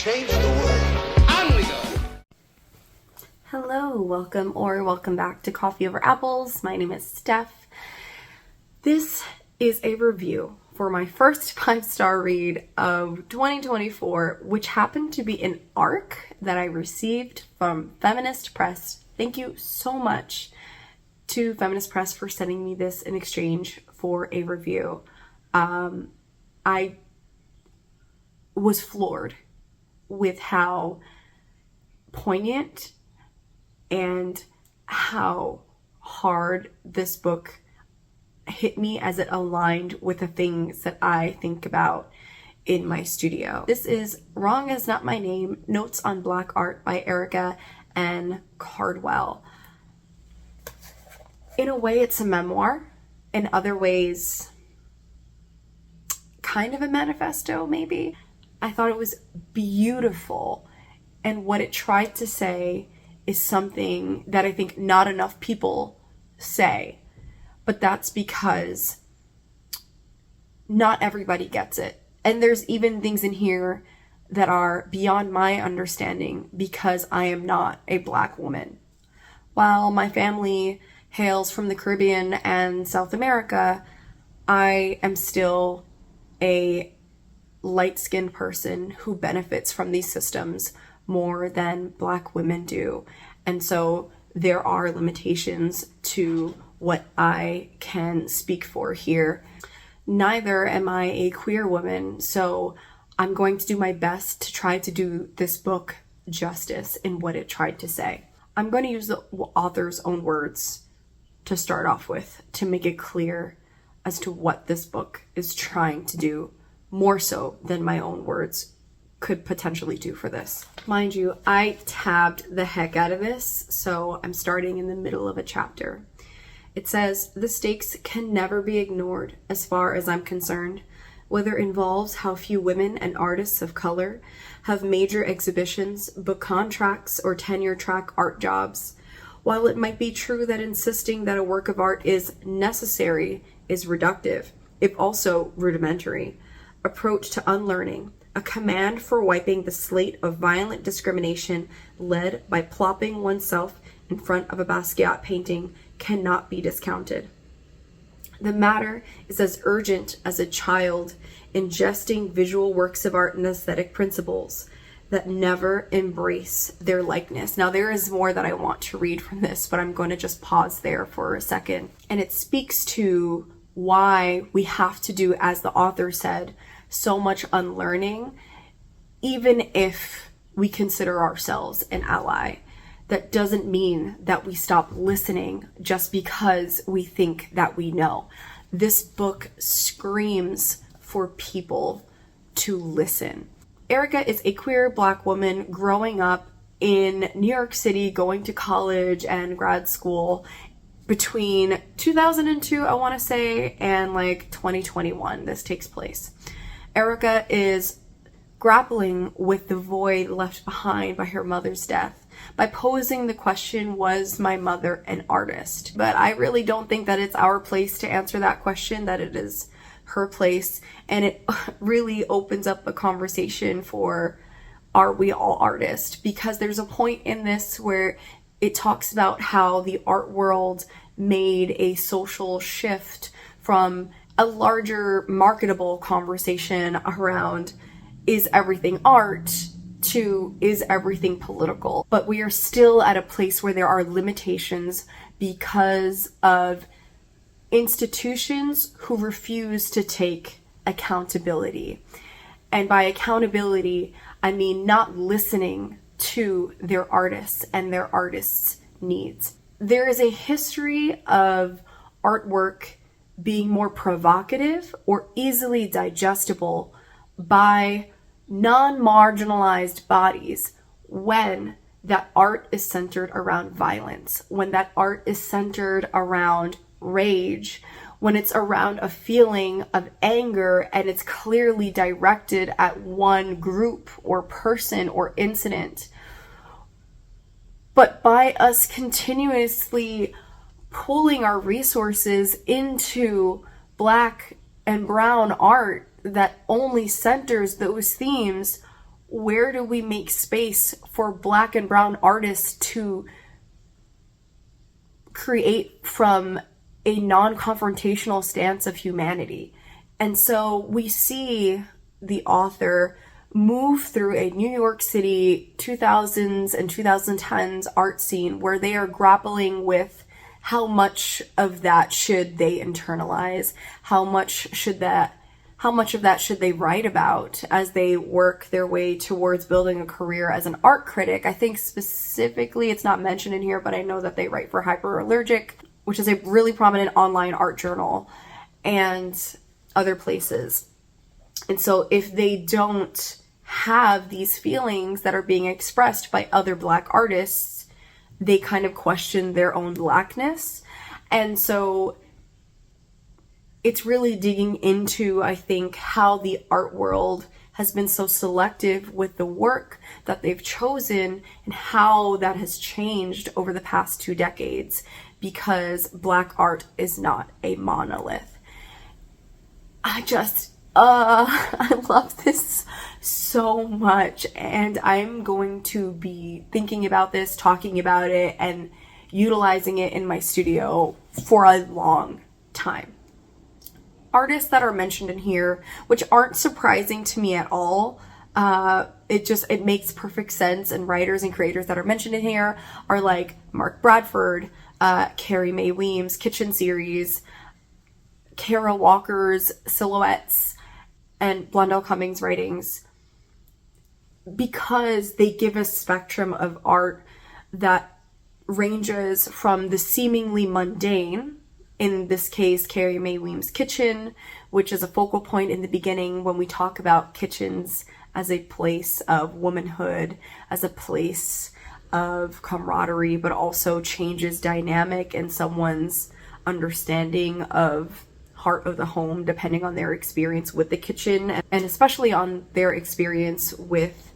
change the world. On we go. Hello, welcome back to Coffee Over Apples. My name is Steph. This is a review for my first 5-star read of 2024, which happened to be an ARC that I received from Feminist Press. Thank you so much to Feminist Press for sending me this in exchange for a review. I was floored with how poignant and how hard this book hit me as it aligned with the things that I think about in my studio. This is Wrong Is Not My Name, Notes on Black Art by Erica and Cardwell. In a way, it's a memoir. In other ways, kind of a manifesto, maybe. I thought it was beautiful, and what it tried to say is something that I think not enough people say, but that's because not everybody gets it. And there's even things in here that are beyond my understanding because I am not a Black woman. While my family hails from the Caribbean and South America, I am still a light-skinned person who benefits from these systems more than Black women do. And so there are limitations to what I can speak for here. Neither am I a queer woman, so I'm going to do my best to try to do this book justice in what it tried to say. I'm going to use the author's own words to start off with to make it clear as to what this book is trying to do, more so than my own words could potentially do for this. Mind you, I tabbed the heck out of this, so I'm starting in the middle of a chapter. It says, "The stakes can never be ignored as far as I'm concerned, whether it involves how few women and artists of color have major exhibitions, book contracts, or tenure-track art jobs. While it might be true that insisting that a work of art is necessary is reductive, if also rudimentary, approach to unlearning, a command for wiping the slate of violent discrimination led by plopping oneself in front of a Basquiat painting cannot be discounted. The matter is as urgent as a child ingesting visual works of art and aesthetic principles that never embrace their likeness." Now, there is more that I want to read from this, but I'm going to just pause there for a second. And it speaks to why we have to do, as the author said, so much unlearning, even if we consider ourselves an ally. That doesn't mean that we stop listening just because we think that we know. This book screams for people to listen. Erica is a queer Black woman growing up in New York City, going to college and grad school between 2002, I want to say, and like 2021. This takes place. Erica is grappling with the void left behind by her mother's death by posing the question, was my mother an artist? But I really don't think that it's our place to answer that question, that it is her place. And it really opens up a conversation for, are we all artists? Because there's a point in this where it talks about how the art world made a social shift from a larger marketable conversation around, is everything art, to is everything political? But we are still at a place where there are limitations because of institutions who refuse to take accountability. And by accountability, I mean not listening to their artists and their artists' needs. There is a history of artwork being more provocative or easily digestible by non-marginalized bodies when that art is centered around violence, when that art is centered around rage, when it's around a feeling of anger and it's clearly directed at one group or person or incident. But by us continuously pulling our resources into Black and brown art that only centers those themes, where do we make space for Black and brown artists to create from a non-confrontational stance of humanity? And so we see the author move through a New York City 2000s and 2010s art scene where they are grappling with how much of that should they internalize, how much of that should they write about as they work their way towards building a career as an art critic. I think specifically, it's not mentioned in here, but I know that they write for Hyperallergic, which is a really prominent online art journal, and other places. And so if they don't have these feelings that are being expressed by other Black artists, they kind of question their own Blackness. And so it's really digging into, I think, how the art world has been so selective with the work that they've chosen and how that has changed over the past 2 decades, because Black art is not a monolith. I love this so much, and I'm going to be thinking about this, talking about it, and utilizing it in my studio for a long time. Artists that are mentioned in here, which aren't surprising to me at all, it makes perfect sense, and writers and creators that are mentioned in here are like Mark Bradford, Carrie Mae Weems' Kitchen series, Kara Walker's Silhouettes, and Blondell Cummings' writings, because they give a spectrum of art that ranges from the seemingly mundane, in this case Carrie Mae Weems' Kitchen, which is a focal point in the beginning when we talk about kitchens as a place of womanhood, as a place of camaraderie, but also changes dynamic in someone's understanding of heart of the home depending on their experience with the kitchen, and especially on their experience with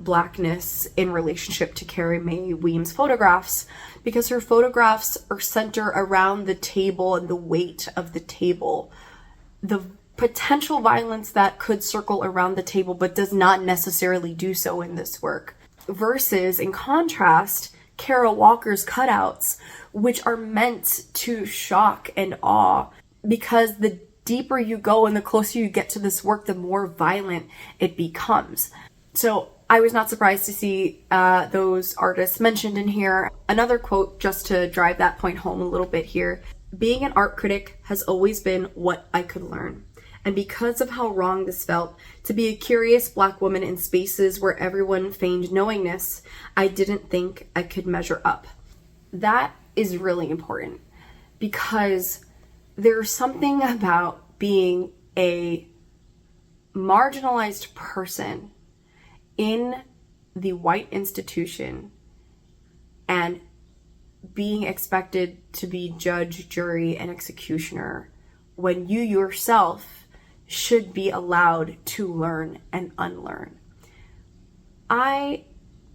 Blackness in relationship to Carrie Mae Weems' photographs, because her photographs are centered around the table and the weight of the table, the potential violence that could circle around the table but does not necessarily do so in this work, versus, in contrast, Kara Walker's cutouts, which are meant to shock and awe, because the deeper you go and the closer you get to this work, the more violent it becomes. So I was not surprised to see those artists mentioned in here. Another quote, just to drive that point home a little bit here: "Being an art critic has always been what I could learn. And because of how wrong this felt, to be a curious Black woman in spaces where everyone feigned knowingness, I didn't think I could measure up." That is really important, because there's something about being a marginalized person in the white institution and being expected to be judge, jury, and executioner when you yourself should be allowed to learn and unlearn. I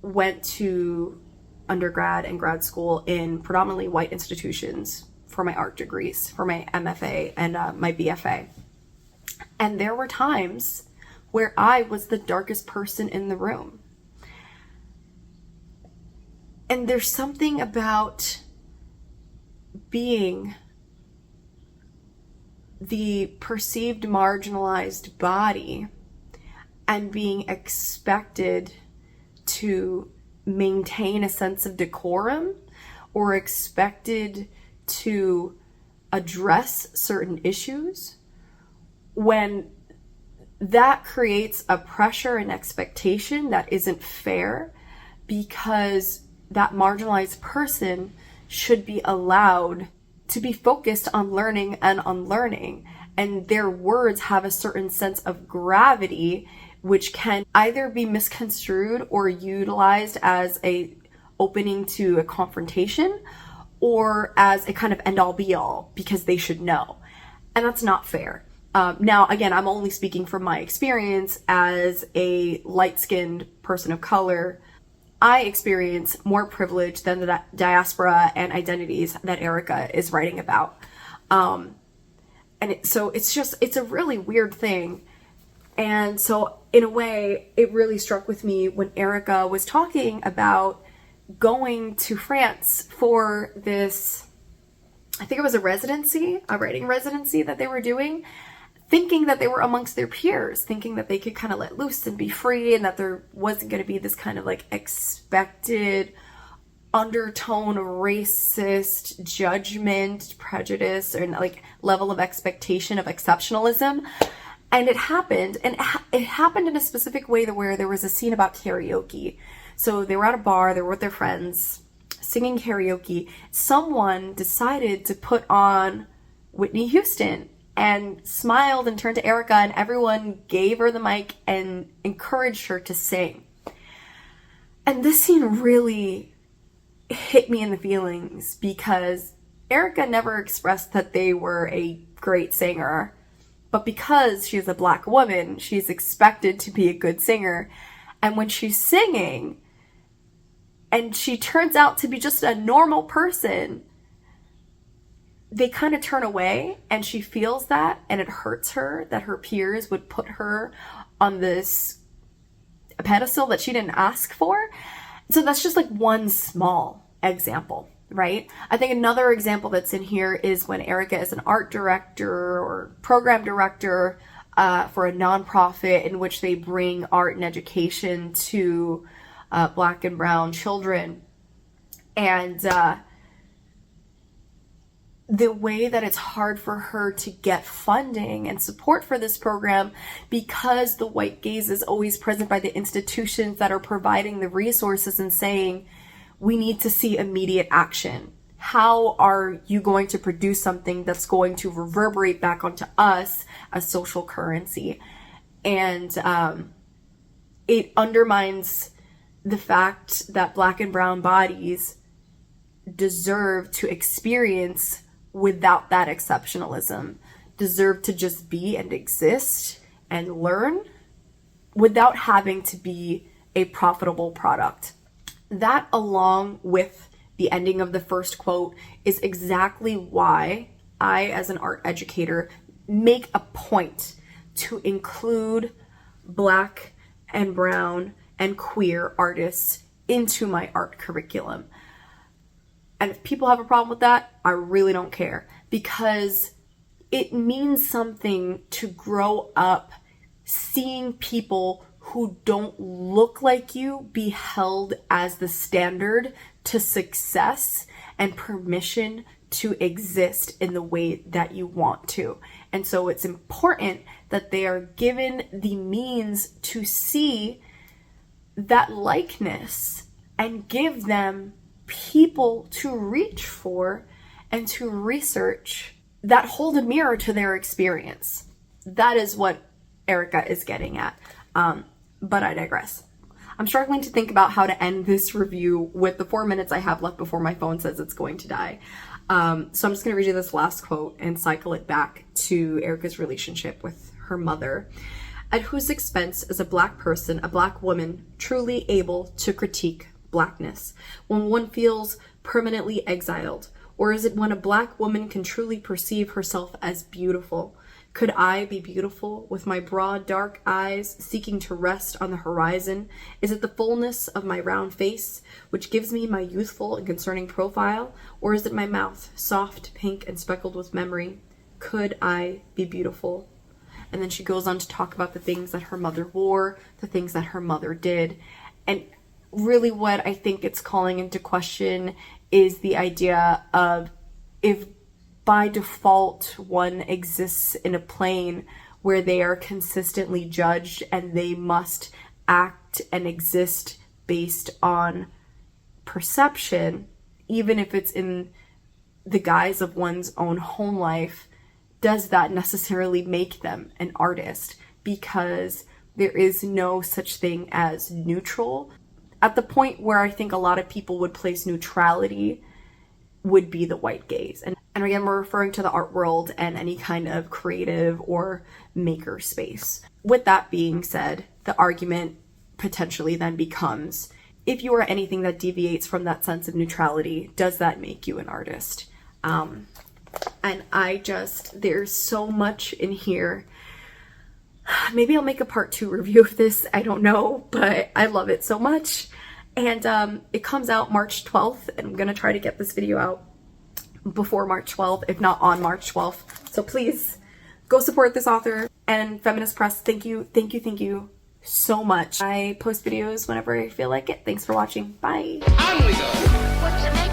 went to undergrad and grad school in predominantly white institutions for my art degrees, for my MFA and my BFA. And there were times where I was the darkest person in the room. And there's something about being the perceived marginalized body and being expected to maintain a sense of decorum, or expected to address certain issues, when that creates a pressure and expectation that isn't fair, because that marginalized person should be allowed to be focused on learning and unlearning, and their words have a certain sense of gravity which can either be misconstrued or utilized as a opening to a confrontation, or as a kind of end all be all because they should know. And that's not fair. Now, again, I'm only speaking from my experience as a light-skinned person of color. I experience more privilege than the diaspora and identities that Erica is writing about. So it's a really weird thing. And so in a way, it really struck with me when Erica was talking about going to France for this, I think it was a writing residency that they were doing, thinking that they were amongst their peers, thinking that they could kind of let loose and be free, and that there wasn't going to be this kind of like expected undertone of racist judgment, prejudice, or like level of expectation of exceptionalism. And it happened, and it happened in a specific way where there was a scene about karaoke. So they were at a bar, they were with their friends, singing karaoke. Someone decided to put on Whitney Houston and smiled and turned to Erica, and everyone gave her the mic and encouraged her to sing. And this scene really hit me in the feelings because Erica never expressed that they were a great singer. But because she's a Black woman, she's expected to be a good singer. And when she's singing, and she turns out to be just a normal person, they kind of turn away, and she feels that, and it hurts her that her peers would put her on this pedestal that she didn't ask for. So that's just like one small example, right? I think another example that's in here is when Erica is an art director or program director for a nonprofit in which they bring art and education to Black and brown children. And the way that it's hard for her to get funding and support for this program because the white gaze is always present by the institutions that are providing the resources and saying, we need to see immediate action. How are you going to produce something that's going to reverberate back onto us as social currency? And it undermines the fact that Black and brown bodies deserve to experience without that exceptionalism, deserve to just be and exist and learn without having to be a profitable product. That, along with the ending of the first quote, is exactly why I, as an art educator, make a point to include Black and brown and queer artists into my art curriculum. And if people have a problem with that, I really don't care, because it means something to grow up seeing people who don't look like you be held as the standard to success and permission to exist in the way that you want to. And so it's important that they are given the means to see that likeness and give them people to reach for and to research that hold a mirror to their experience. That is what Erica is getting at. But I digress. I'm struggling to think about how to end this review with the 4 minutes I have left before my phone says it's going to die. So I'm just going to read you this last quote and cycle it back to Erica's relationship with her mother. At whose expense is a Black person, a Black woman, truly able to critique Blackness when one feels permanently exiled? Or is it when a Black woman can truly perceive herself as beautiful? Could I be beautiful with my broad dark eyes seeking to rest on the horizon? Is it the fullness of my round face which gives me my youthful and concerning profile? Or is it my mouth, soft, pink, and speckled with memory? Could I be beautiful? And then she goes on to talk about the things that her mother wore, the things that her mother did. And really what I think it's calling into question is the idea of, if by default one exists in a plane where they are consistently judged and they must act and exist based on perception, even if it's in the guise of one's own home life, does that necessarily make them an artist? Because there is no such thing as neutral. At the point where I think a lot of people would place neutrality would be the white gaze. And again, we're referring to the art world and any kind of creative or maker space. With that being said, the argument potentially then becomes, if you are anything that deviates from that sense of neutrality, does that make you an artist? And there's so much in here maybe I'll make a part 2 review of this. I don't know, but I love it so much. And it comes out March 12th, and I'm gonna try to get this video out before March 12th, if not on March 12th. So please go support this author. And Feminist Press, thank you so much. I post videos whenever I feel like it. Thanks for watching. Bye. I'm gonna go.